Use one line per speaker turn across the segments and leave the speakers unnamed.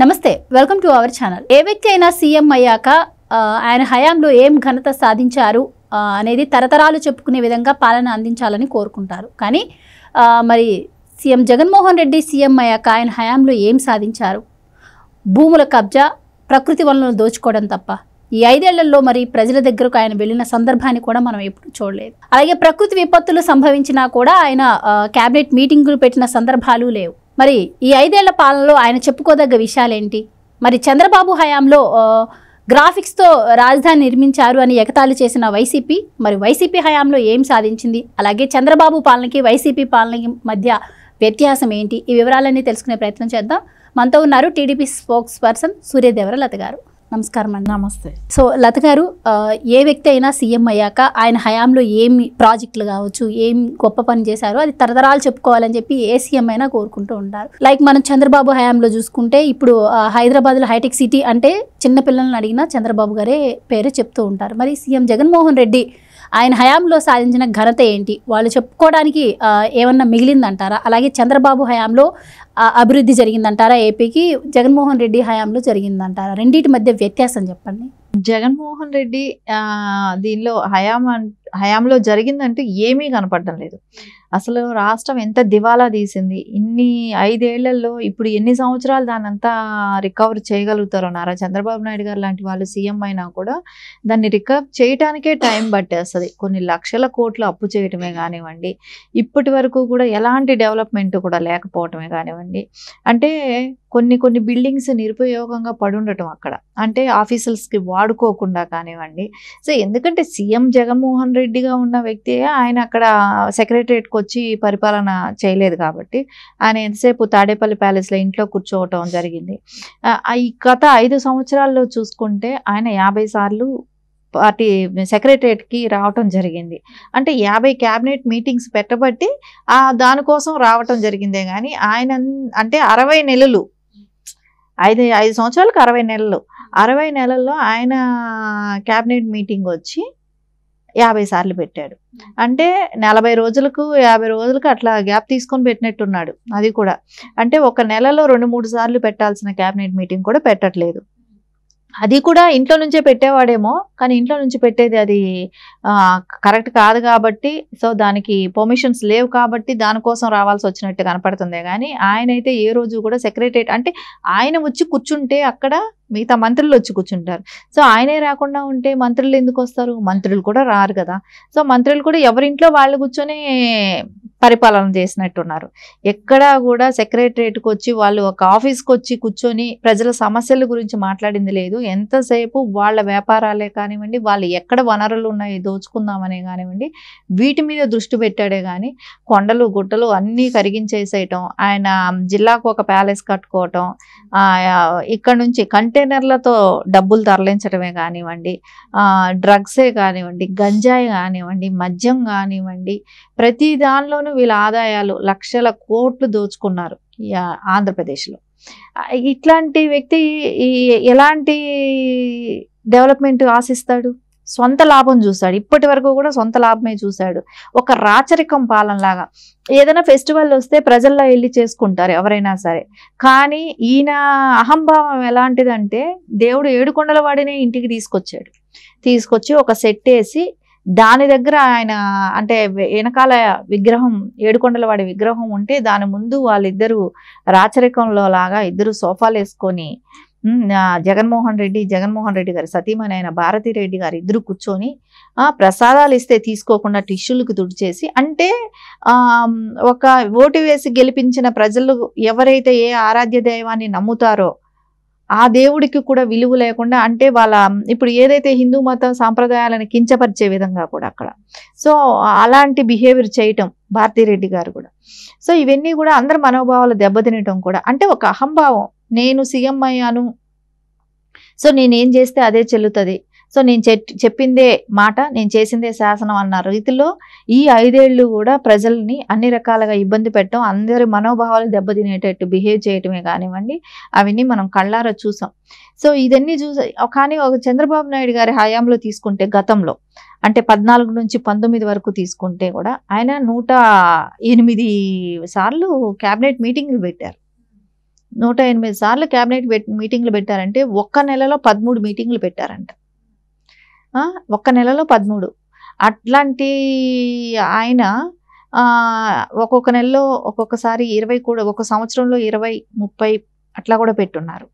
నమస్తే, welcome to our channel. ఏ వ్యక్తి అయినా సీఎం అయ్యాక ఆయన హయాంలో ఏం ఘనత సాధించారు అనేది తరతరాలు చెప్పుకునే విధంగా పాలన అందించాలని కోరుకుంటారు. కానీ మరి సీఎం జగన్మోహన్ రెడ్డి సీఎం అయ్యాక ఆయన హయాంలో ఏం సాధించారు? భూముల కబ్జా, ప్రకృతి వనరులను దోచుకోవడం తప్ప. ఈ 5 ఏళ్లలో మరి ప్రజల దగ్గరకు ఆయన వెళ్ళిన సందర్భాన్ని కూడా మనం ఎప్పుడు చూడలేదు. అలాగే ప్రకృతి విపత్తులు సంభవించినా కూడా ఆయన క్యాబినెట్ మీటింగులు పెట్టిన సందర్భాలు లేవు. మరి ఈ 5 ఏళ్ల పాలనలో ఆయన చెప్పుకోదగ్గ విషయాలేంటి? మరి చంద్రబాబు హయాంలో గ్రాఫిక్స్తో రాజధాని నిర్మించారు అని ఎగతాళి చేసిన వైసీపీ, మరి వైసీపీ హయాంలో ఏం సాధించింది? అలాగే చంద్రబాబు పాలనకి వైసీపీ పాలనకి మధ్య వ్యత్యాసం ఏంటి? ఈ వివరాలన్నీ తెలుసుకునే ప్రయత్నం చేద్దాం. మనతో ఉన్నారు టీడీపీ స్పోక్స్ పర్సన్ సూర్యదేవర లత గారు. నమస్కారం అండి.
నమస్తే.
సో లత గారు, ఏ వ్యక్తి అయినా సీఎం అయ్యాక ఆయన హయాంలో ఏమి ప్రాజెక్టులు కావచ్చు, ఏం గొప్ప పని చేశారో అది తరతరాలు చెప్పుకోవాలని చెప్పి ఏ సీఎం అయినా కోరుకుంటూ ఉంటారు. లైక్ మనం చంద్రబాబు హయాంలో చూసుకుంటే ఇప్పుడు హైదరాబాద్లో హైటెక్ సిటీ అంటే చిన్నపిల్లలను అడిగినా చంద్రబాబు గారే పేరు చెప్తూ ఉంటారు. మరి సీఎం జగన్మోహన్ రెడ్డి ఆయన హయాంలో సాధించిన ఘనత ఏంటి? వాళ్ళు చెప్పుకోవడానికి ఏమన్నా మిగిలిందంటారా? అలాగే చంద్రబాబు హయాంలో అభివృద్ధి జరిగిందంటారా ఏపీకి, జగన్మోహన్ రెడ్డి హయాంలో జరిగిందంటారా? రెండింటి మధ్య వ్యత్యాసం చెప్పండి.
జగన్మోహన్ రెడ్డి దీనిలో హయాంలో జరిగిందంటే ఏమీ కనపడడం లేదు. అసలు రాష్ట్రం ఎంత దివాలా తీసింది. ఇన్ని 5 ఏళ్లలో ఇప్పుడు ఎన్ని సంవత్సరాలు దాన్నంతా రికవర్ చేయగలుగుతారో. నారా చంద్రబాబు నాయుడు గారు లాంటి వాళ్ళు సీఎం అయినా కూడా దాన్ని రికవర్ చేయటానికే టైం పట్టేస్తుంది. కొన్ని లక్షల కోట్లు అప్పు చేయటమే కానివ్వండి, ఇప్పటి వరకు కూడా ఎలాంటి డెవలప్మెంట్ కూడా లేకపోవటమే కానివ్వండి. అంటే కొన్ని బిల్డింగ్స్ నిరుపయోగంగా పడుండటం అక్కడ, అంటే ఆఫీసర్స్కి వాడుకోకుండా కానివ్వండి. సో ఎందుకంటే సీఎం జగన్మోహన్ రెడ్డిగా ఉన్న వ్యక్తి ఆయన అక్కడ సెక్రటరియట్కి వచ్చి పరిపాలన చేయలేదు కాబట్టి ఆయన ఎంతసేపు తాడేపల్లి ప్యాలెస్లో ఇంట్లో కూర్చోవటం జరిగింది. ఈ గత 5 సంవత్సరాల్లో చూసుకుంటే ఆయన 50 సార్లు పార్టీ సెక్రటరియట్కి రావటం జరిగింది. అంటే 50 క్యాబినెట్ మీటింగ్స్ పెట్టబట్టి దానికోసం రావటం జరిగిందే కానీ ఆయన అంటే 60 నెలలు, 5 సంవత్సరాలకు 60 నెలలు, 60 నెలల్లో ఆయన క్యాబినెట్ మీటింగ్ వచ్చి 50 సార్లు పెట్టాడు. అంటే 40 రోజులకు 50 రోజులకు అట్లా గ్యాప్ తీసుకొని పెట్టినట్టున్నాడు. అది కూడా అంటే ఒక నెలలో 2-3 సార్లు పెట్టాల్సిన క్యాబినెట్ మీటింగ్ కూడా పెట్టట్లేదు. అది కూడా ఇంట్లో నుంచే పెట్టేవాడేమో, కానీ ఇంట్లో నుంచి పెట్టేది అది కరెక్ట్ కాదు కాబట్టి, సో దానికి పర్మిషన్స్ లేవు కాబట్టి దానికోసం రావాల్సి వచ్చినట్టు కనపడుతుందే కానీ ఆయనైతే ఏ రోజు కూడా సెక్రటరియట్ అంటే ఆయన వచ్చి కూర్చుంటే అక్కడ మిగతా మంత్రులు వచ్చి కూర్చుంటారు. సో ఆయనే రాకుండా ఉంటే మంత్రులు ఎందుకు వస్తారు? మంత్రులు కూడా రారు కదా. సో మంత్రులు కూడా ఎవరింట్లో వాళ్ళు కూర్చొని పరిపాలన చేసినట్టున్నారు. ఎక్కడా కూడా సెక్రటరియట్కి వచ్చి వాళ్ళు ఒక ఆఫీస్కి వచ్చి కూర్చొని ప్రజల సమస్యల గురించి మాట్లాడింది లేదు. ఎంతసేపు వాళ్ళ వ్యాపారాలే కానివ్వండి, వాళ్ళు ఎక్కడ వనరులు ఉన్నాయి దోచుకుందామనే కానివ్వండి, వీటి మీద దృష్టి పెట్టాడే కానీ కొండలు గుట్టలు అన్నీ కరిగించేసేయటం, ఆయన జిల్లాకు ఒక ప్యాలెస్ కట్టుకోవటం, ఇక్కడ నుంచి కంటైనర్లతో డబ్బులు తరలించడమే కానివ్వండి, డ్రగ్సే కానివ్వండి, గంజాయి కానివ్వండి, మద్యం కానివ్వండి, ప్రతి దానిలోనూ వీళ్ళ ఆదాయాలు లక్షల కోట్లు దోచుకున్నారు ఆంధ్రప్రదేశ్లో. ఇట్లాంటి వ్యక్తి ఎలాంటి డెవలప్మెంట్ ఆశిస్తాడు? సొంత లాభం చూశాడు. ఇప్పటి వరకు కూడా సొంత లాభమే చూశాడు. ఒక రాచరికం పాలనలాగా ఏదైనా ఫెస్టివల్ వస్తే ప్రజల్లో వెళ్ళి చేసుకుంటారు ఎవరైనా సరే. కానీ ఈయన అహంభావం ఎలాంటిదంటే దేవుడు 7 కొండల వాడినే ఇంటికి తీసుకొచ్చి ఒక సెట్ వేసి దాని దగ్గర ఆయన అంటే వెనకాల విగ్రహం 7 కొండల వాడి విగ్రహం ఉంటే దాని ముందు వాళ్ళిద్దరూ రాచరికంలో లాగా ఇద్దరు సోఫాలు వేసుకొని జగన్మోహన్ రెడ్డి గారి సతీమణి అయిన భారతిరెడ్డి గారు ఇద్దరు కూర్చొని ప్రసాదాలు ఇస్తే తీసుకోకుండా టిష్యూలకు తుడిచేసి, అంటే ఒక ఓటు వేసి గెలిపించిన ప్రజలు ఎవరైతే ఏ ఆరాధ్య దైవాన్ని నమ్ముతారో ఆ దేవుడికి కూడా విలువ లేకుండా, అంటే వాళ్ళ ఇప్పుడు ఏదైతే హిందూ మత సాంప్రదాయాలను కించపరిచే విధంగా కూడా అక్కడ సో అలాంటి బిహేవియర్ చేయటం భారతిరెడ్డి గారు కూడా. సో ఇవన్నీ కూడా అందరి మనోభావాలు దెబ్బతినటం కూడా, అంటే ఒక అహంభావం. నేను సీఎం అయ్యాను, సో నేనేం చేస్తే అదే చెల్లుతుంది, సో నేను చెప్పిందే మాట, నేను చేసిందే శాసనం అన్న రీతిలో ఈ 5 ఏళ్ళు కూడా ప్రజల్ని అన్ని రకాలుగా ఇబ్బంది పెట్టడం, అందరి మనోభావాలు దెబ్బతినేటట్టు బిహేవ్ చేయటమే కానివ్వండి, అవన్నీ మనం కళ్ళారా చూసాం. సో ఇదన్నీ కానీ ఒక చంద్రబాబు నాయుడు గారి హయాంలో తీసుకుంటే గతంలో అంటే 14 నుంచి 19 వరకు తీసుకుంటే కూడా ఆయన 108 సార్లు క్యాబినెట్ మీటింగ్లు పెట్టారు. 108 సార్లు క్యాబినెట్ మీటింగ్లు పెట్టారంటే ఒక్క నెలలో 13 మీటింగ్లు పెట్టారంట. ఒక్క నెలలో 13. అట్లాంటి ఆయన ఒక్కొక్క నెలలో ఒక్కొక్కసారి 20 కూడా, ఒక సంవత్సరంలో 20, 30 అట్లా కూడా పెట్టున్నారు.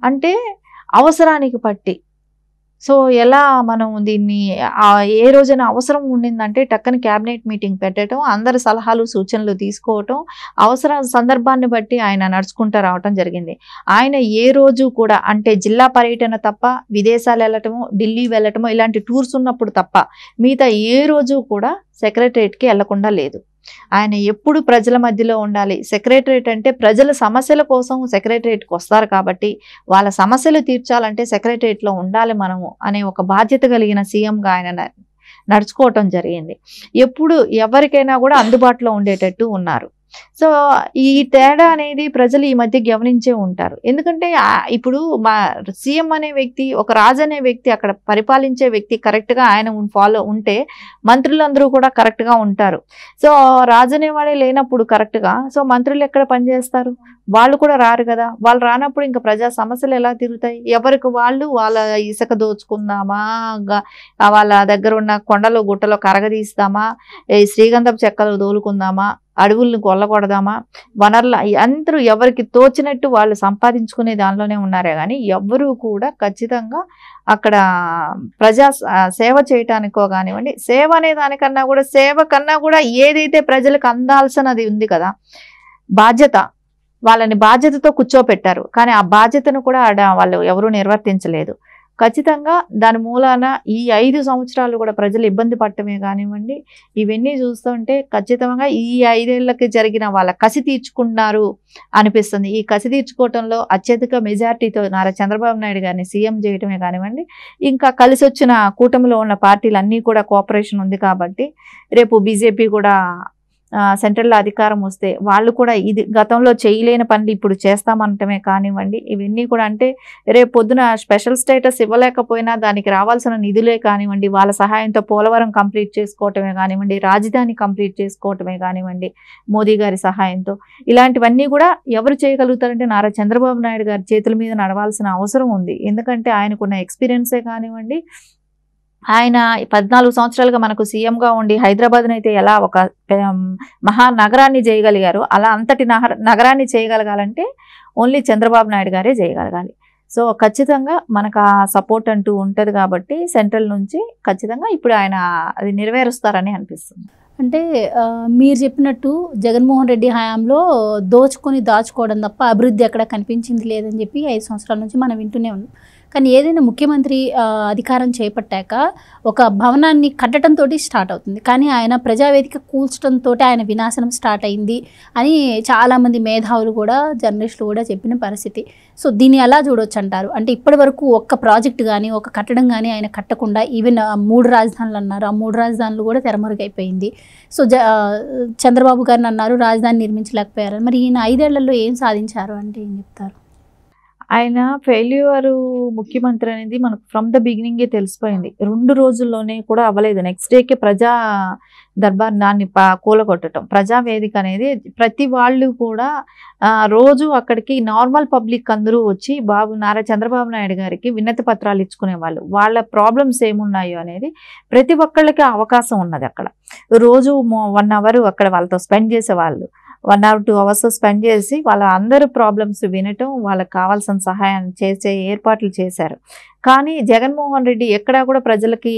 అంటే అవసరానికి పట్టి. సో ఎలా మనం దీన్ని ఏ రోజైనా అవసరం ఉండిందంటే టక్కని క్యాబినెట్ మీటింగ్ పెట్టడం, అందరి సలహాలు సూచనలు తీసుకోవటం, అవసర సందర్భాన్ని బట్టి ఆయన నడుచుకుంటూ రావటం జరిగింది. ఆయన ఏ రోజు కూడా అంటే జిల్లా పర్యటన తప్ప, విదేశాలు వెళ్ళటము, ఢిల్లీ వెళ్ళటము, ఇలాంటి టూర్స్ ఉన్నప్పుడు తప్ప మిగతా ఏ రోజు కూడా సెక్రటరియట్కి వెళ్లకుండా లేదు. ఆయన ఎప్పుడు ప్రజల మధ్యలో ఉండాలి. సెక్రటరియట్ అంటే ప్రజల సమస్యల కోసం సెక్రటరియట్కి వస్తారు కాబట్టి వాళ్ళ సమస్యలు తీర్చాలంటే సెక్రటరియట్లో ఉండాలి మనము అనే ఒక బాధ్యత కలిగిన సీఎంగా ఆయన నడుచుకోవటం జరిగింది. ఎప్పుడు ఎవరికైనా కూడా అందుబాటులో ఉండేటట్టు ఉన్నారు. సో ఈ తేడా అనేది ప్రజలు ఈ మధ్య గమనించే ఉంటారు. ఎందుకంటే ఇప్పుడు మా సీఎం అనే వ్యక్తి, ఒక రాజు అనే వ్యక్తి, అక్కడ పరిపాలించే వ్యక్తి కరెక్ట్గా ఆయన ఫాలో ఉంటే మంత్రులందరూ కూడా కరెక్ట్గా ఉంటారు. సో రాజు అనేవాడే లేనప్పుడు కరెక్ట్గా, సో మంత్రులు ఎక్కడ పనిచేస్తారు? వాళ్ళు కూడా రారు కదా. వాళ్ళు రానప్పుడు ఇంకా ప్రజా సమస్యలు ఎలా తిరుగుతాయి? ఎవరికి వాళ్ళు వాళ్ళ ఇసుక దోచుకుందామా, వాళ్ళ దగ్గర ఉన్న కొండలు గుట్టలో కరగదీస్తామా, శ్రీగంధపు చెక్కలు దోలుకుందామా, అడవులను కొల్లగొడదామా, వనరులు అందరూ ఎవరికి తోచినట్టు వాళ్ళు సంపాదించుకునే దానిలోనే ఉన్నారే కానీ ఎవ్వరూ కూడా ఖచ్చితంగా అక్కడ ప్రజా సేవ చేయటానికో కానివ్వండి, సేవ అనే దానికన్నా కూడా, సేవ కన్నా కూడా ఏదైతే ప్రజలకు అందాల్సినది ఉంది కదా బాధ్యత, వాళ్ళని బాధ్యతతో కూర్చోపెట్టారు. కానీ ఆ బాధ్యతను కూడా వాళ్ళు ఎవరూ నిర్వర్తించలేదు. ఖచ్చితంగా దాని మూలాన ఈ 5 సంవత్సరాలు కూడా ప్రజలు ఇబ్బంది పడటమే కానివ్వండి, ఇవన్నీ చూస్తుంటే ఖచ్చితంగా ఈ 5 ఏళ్లకి జరిగిన వాళ్ళ కసి తీర్చుకున్నారు అనిపిస్తుంది. ఈ కసి తీర్చుకోవటంలో అత్యధిక మెజార్టీతో నారా చంద్రబాబు నాయుడు గారిని సీఎం చేయటమే కానివ్వండి, ఇంకా కలిసి వచ్చిన కూటమిలో ఉన్న పార్టీలు అన్నీ కూడా కోఆపరేషన్ ఉంది కాబట్టి రేపు బీజేపీ కూడా సెంట్రల్లో అధికారం వస్తే వాళ్ళు కూడా ఇది గతంలో చేయలేని పనులు ఇప్పుడు చేస్తామంటమే కానివ్వండి, ఇవన్నీ కూడా అంటే రేపు పొద్దున స్పెషల్ స్టేటస్ ఇవ్వలేకపోయినా దానికి రావాల్సిన నిధులే కానివ్వండి, వాళ్ళ సహాయంతో పోలవరం కంప్లీట్ చేసుకోవటమే కానివ్వండి, రాజధాని కంప్లీట్ చేసుకోవటమే కానివ్వండి, మోదీ గారి సహాయంతో ఇలాంటివన్నీ కూడా ఎవరు చేయగలుగుతారంటే నారా చంద్రబాబు నాయుడు గారి చేతుల మీద నడవాల్సిన అవసరం ఉంది. ఎందుకంటే ఆయనకున్న ఎక్స్పీరియన్సే కానివ్వండి, ఆయన 14 సంవత్సరాలుగా మనకు సీఎంగా ఉండి హైదరాబాద్ని అయితే ఎలా ఒక మహానగరాన్ని చేయగలిగారు, అలా అంతటి నగరాన్ని చేయగలగాలంటే ఓన్లీ చంద్రబాబు నాయుడు గారే చేయగలగాలి. సో ఖచ్చితంగా మనకు ఆ సపోర్ట్ అంటూ ఉంటుంది కాబట్టి సెంట్రల్ నుంచి ఖచ్చితంగా ఇప్పుడు ఆయన అది నెరవేరుస్తారని అనిపిస్తుంది.
అంటే మీరు చెప్పినట్టు జగన్మోహన్ రెడ్డి హయాంలో దోచుకొని దాచుకోవడం తప్ప అభివృద్ధి ఎక్కడ కనిపించింది లేదని చెప్పి 5 సంవత్సరాల నుంచి మనం వింటూనే ఉన్నాం. కానీ ఏదైనా ముఖ్యమంత్రి అధికారం చేపట్టాక ఒక భవనాన్ని కట్టడంతో స్టార్ట్ అవుతుంది, కానీ ఆయన ప్రజావేదిక కూల్చడంతో ఆయన వినాశనం స్టార్ట్ అయింది అని చాలామంది మేధావులు కూడా, జర్నలిస్టులు కూడా చెప్పిన పరిస్థితి. సో దీన్ని ఎలా చూడొచ్చు అంటారు? అంటే ఇప్పటి వరకు ఒక్క ప్రాజెక్ట్ కానీ ఒక కట్టడం కానీ ఆయన కట్టకుండా, ఈవెన్ 3 రాజధానులు అన్నారు, ఆ 3 రాజధానులు కూడా తెరమరుగైపోయింది. సో చంద్రబాబు గారిని అన్నారు రాజధాని నిర్మించలేకపోయారు. మరి ఈయన 5 ఏళ్లలో ఏం సాధించారు అంటే ఏం చెప్తారు?
ఆయన ఫెయిల్యూర్ ముఖ్యమంత్రి అనేది మనకు ఫ్రమ్ ద బిగినింగే తెలిసిపోయింది. 2 రోజుల్లోనే కూడా అవ్వలేదు. నెక్స్ట్ డేకి ప్రజా దర్బార్ దాన్ని కూలగొట్టడం, ప్రజావేదిక అనేది ప్రతి వాళ్ళు కూడా రోజు అక్కడికి నార్మల్ పబ్లిక్ అందరూ వచ్చి నారా చంద్రబాబు నాయుడు గారికి వినతి పత్రాలు ఇచ్చుకునేవాళ్ళు. వాళ్ళ ప్రాబ్లమ్స్ ఏమున్నాయో అనేది ప్రతి ఒక్కళ్ళకి అవకాశం ఉన్నది. అక్కడ రోజు 1 అవర్ అక్కడ వాళ్ళతో స్పెండ్ చేసేవాళ్ళు. 1 or 2 hours స్పెండ్ చేసి వాళ్ళ అందరు ప్రాబ్లమ్స్ వినటం, వాళ్ళకి కావాల్సిన సహాయం చేసే ఏర్పాట్లు చేశారు. కానీ జగన్మోహన్ రెడ్డి ఎక్కడా కూడా ప్రజలకి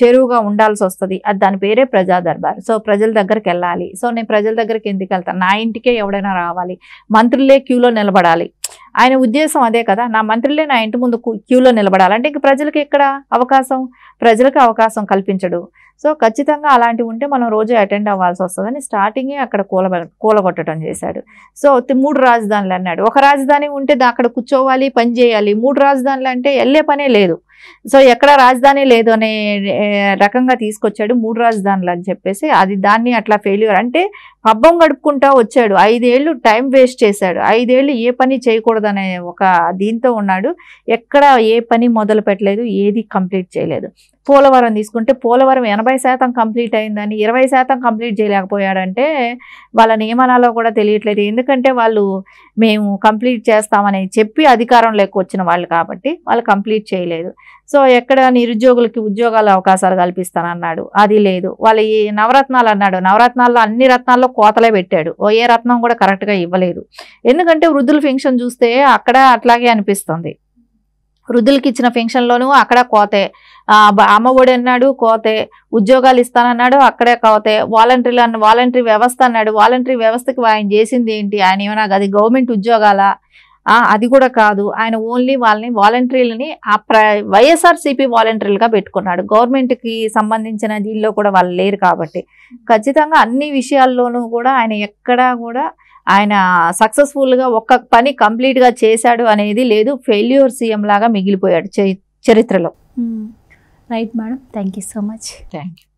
చేరువుగా ఉండాల్సి వస్తుంది. అది దాని పేరే ప్రజా దర్బార్. సో ప్రజల దగ్గరికి వెళ్ళాలి. సో నేను ప్రజల దగ్గరికి ఎందుకు వెళ్తాను, నా ఇంటికే ఎవడైనా రావాలి, మంత్రులే క్యూలో నిలబడాలి. ఆయన ఉద్దేశం అదే కదా, నా మంత్రులే నా ఇంటి ముందు క్యూలో నిలబడాలంటే ఇంక ప్రజలకు ఎక్కడ అవకాశం, ప్రజలకు అవకాశం కల్పించడు. సో ఖచ్చితంగా అలాంటివి ఉంటే మనం రోజు అటెండ్ అవ్వాల్సి వస్తుందని స్టార్టింగే అక్కడ కూలగొట్టడం చేశాడు. సో 3 రాజధానులు అన్నాడు. ఒక రాజధాని ఉంటే అక్కడ కూర్చోవాలి, పని చేయాలి. 3 రాజధానులు అంటే వెళ్ళే పనే లేదు. సో ఎక్కడ రాజధాని లేదు అనే రకంగా తీసుకొచ్చాడు 3 రాజధానులు అని చెప్పేసి. అది దాన్ని అట్లా ఫెయిల్యూర్ అంటే పబ్బం గడుపుకుంటా వచ్చాడు. 5 ఏళ్ళు టైం వేస్ట్ చేశాడు. 5 ఏళ్ళు ఏ పని చేయకూడదనే ఒక దీంతో ఉన్నాడు. ఎక్కడ ఏ పని మొదలు పెట్టలేదు, ఏది కంప్లీట్ చేయలేదు. పోలవరం తీసుకుంటే పోలవరం 80% కంప్లీట్ అయిందని 20% కంప్లీట్ చేయలేకపోయాడంటే వాళ్ళ నియమనాలో కూడా తెలియట్లేదు. ఎందుకంటే వాళ్ళు మేము కంప్లీట్ చేస్తామని చెప్పి అధికారంలోకి వచ్చిన వాళ్ళు కాబట్టి వాళ్ళు కంప్లీట్ చేయలేదు. సో ఎక్కడ నిరుద్యోగులకి ఉద్యోగాల అవకాశాలు కల్పిస్తానన్నాడు, అది లేదు. వాళ్ళు ఈ నవరత్నాలు అన్నాడు, నవరత్నాల్లో అన్ని రత్నాల్లో కోతలే పెట్టాడు, ఏ రత్నం కూడా కరెక్ట్గా ఇవ్వలేదు. ఎందుకంటే వృద్ధుల పెన్షన్ చూస్తే అక్కడ అట్లాగే అనిపిస్తుంది. వృద్ధులకి ఇచ్చిన పెన్షన్లోనూ అక్కడ కోతే, అమ్మఒడి అన్నాడు కోతే, ఉద్యోగాలు ఇస్తానన్నాడు అక్కడే కోతే, వాలంటరీ వ్యవస్థ అన్నాడు, వాలంటరీ వ్యవస్థకి ఆయన చేసింది ఏంటి? ఆయన ఏమైనా అది గవర్నమెంట్ ఉద్యోగాలా? అది కూడా కాదు. ఆయన ఓన్లీ వాళ్ళని వాలంటీర్లని వైఎస్ఆర్సీపీ వాలంటీర్లుగా పెట్టుకున్నాడు. గవర్నమెంట్కి సంబంధించిన దీనిలో కూడా వాళ్ళు లేరు కాబట్టి ఖచ్చితంగా అన్ని విషయాల్లోనూ కూడా ఆయన ఎక్కడా కూడా ఆయన సక్సెస్ఫుల్గా ఒక్క పని కంప్లీట్గా చేశాడు అనేది లేదు. ఫెయిల్యూర్ సీఎం లాగా మిగిలిపోయాడు చరిత్రలో.
Right madam, thank you so much.
Thank you.